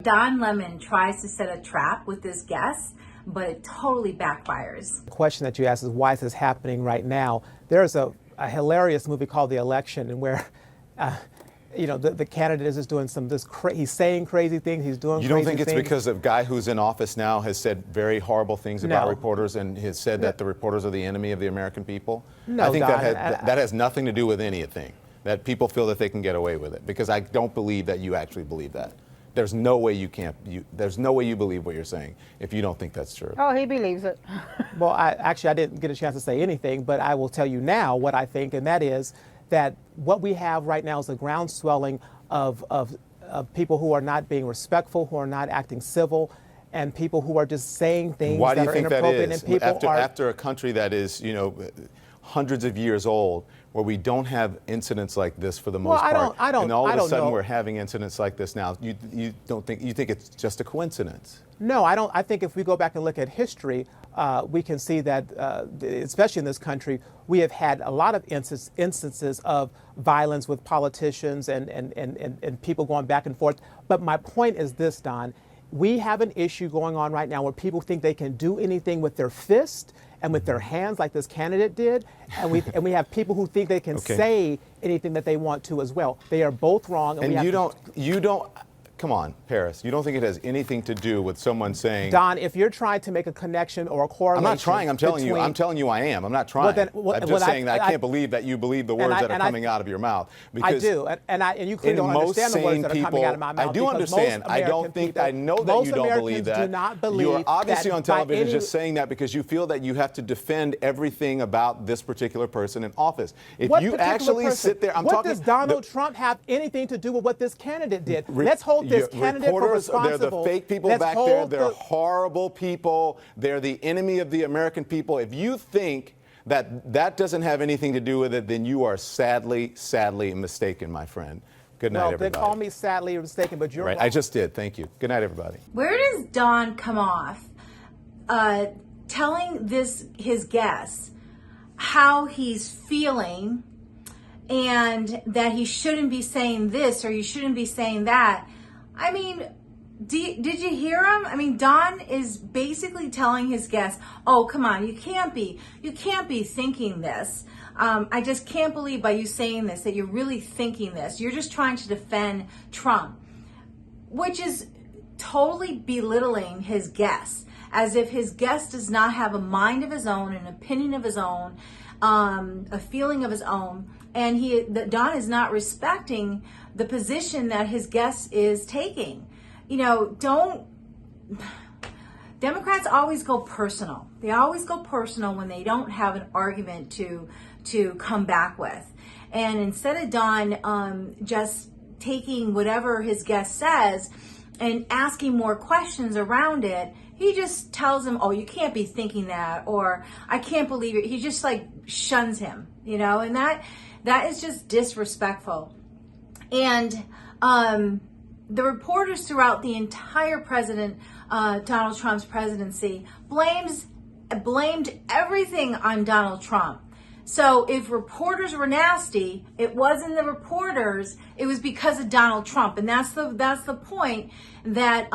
Don Lemon tries to set a trap with this guest, but it totally backfires. The question that you asked is, why is this happening right now? There's a hilarious movie called The Election, and where the candidate is just doing he's saying crazy things, he's doing crazy things. You don't think it's because a guy who's in office now has said very horrible things about reporters and has said that the reporters are the enemy of the American people? No, I think Don, that has nothing to do with anything, that people feel that they can get away with it, because I don't believe that you actually believe that. There's no way there's no way you believe what you're saying if you don't think that's true. Oh, he believes it. Well, I didn't get a chance to say anything, but I will tell you now what I think, and that is that what we have right now is a groundswelling of people who are not being respectful, who are not acting civil, and people who are just saying things that are inappropriate. And people after a country that is, hundreds of years old, where we don't have incidents like this for the most part, and all of a sudden we're having incidents like this now. You think it's just a coincidence? No, I don't. I think if we go back and look at history, we can see that, especially in this country, we have had a lot of instances of violence with politicians and people going back and forth. But my point is this, Don. We have an issue going on right now where people think they can do anything with their fist and with their hands, like this candidate did, and we have people who think they can say anything that they want to as well. They are both wrong. And you don't. Come on, Paris. You don't think it has anything to do with someone saying? Don, if you're trying to make a connection or a correlation, I'm not trying. I'm telling you, I am. I'm not trying. I'm just saying that I can't believe that you believe the words that are coming out of your mouth. Because I do, and you clearly don't understand the words that are coming out of my mouth. I do understand. I don't think. I know that you don't believe that. Do not believe. You're obviously on television just saying that because you feel that you have to defend everything about this particular person in office. If you actually sit there, what does Donald Trump have anything to do with what this candidate did? Let's hold this candidate for responsible. They're the fake people back there. They're horrible people. They're the enemy of the American people. If you think that doesn't have anything to do with it, then you are sadly mistaken, my friend. Good night, everybody. They call me sadly mistaken, but you're right. wrong. I just did. Thank you. Good night, everybody. Where does Don come off telling his guests how he's feeling and that he shouldn't be saying this or he shouldn't be saying that? I mean, did you hear him? I mean, Don is basically telling his guests, "Oh, come on, you can't be thinking this. I just can't believe by you saying this that you're really thinking this. You're just trying to defend Trump," which is totally belittling his guests, as if his guest does not have a mind of his own, an opinion of his own, a feeling of his own. And Don is not respecting the position that his guest is taking. Democrats always go personal. They always go personal when they don't have an argument to come back with. And instead of Don just taking whatever his guest says and asking more questions around it, he just tells him, "Oh, you can't be thinking that," or "I can't believe it." He just shuns him, and that is just disrespectful. And the reporters throughout the entire Donald Trump's presidency blamed everything on Donald Trump. So if reporters were nasty, it wasn't the reporters, it was because of Donald Trump. And that's the point that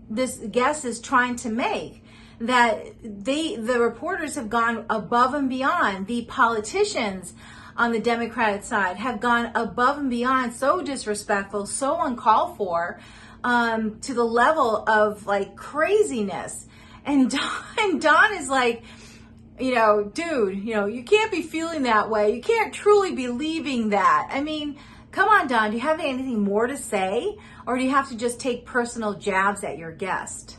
this guest is trying to make, that the reporters have gone above and beyond. The politicians on the Democratic side have gone above and beyond, so disrespectful, so uncalled for, to the level of craziness. And Don is like, dude, you can't be feeling that way. You can't truly be believing that. I mean, come on, Don, do you have anything more to say? Or do you have to just take personal jabs at your guest?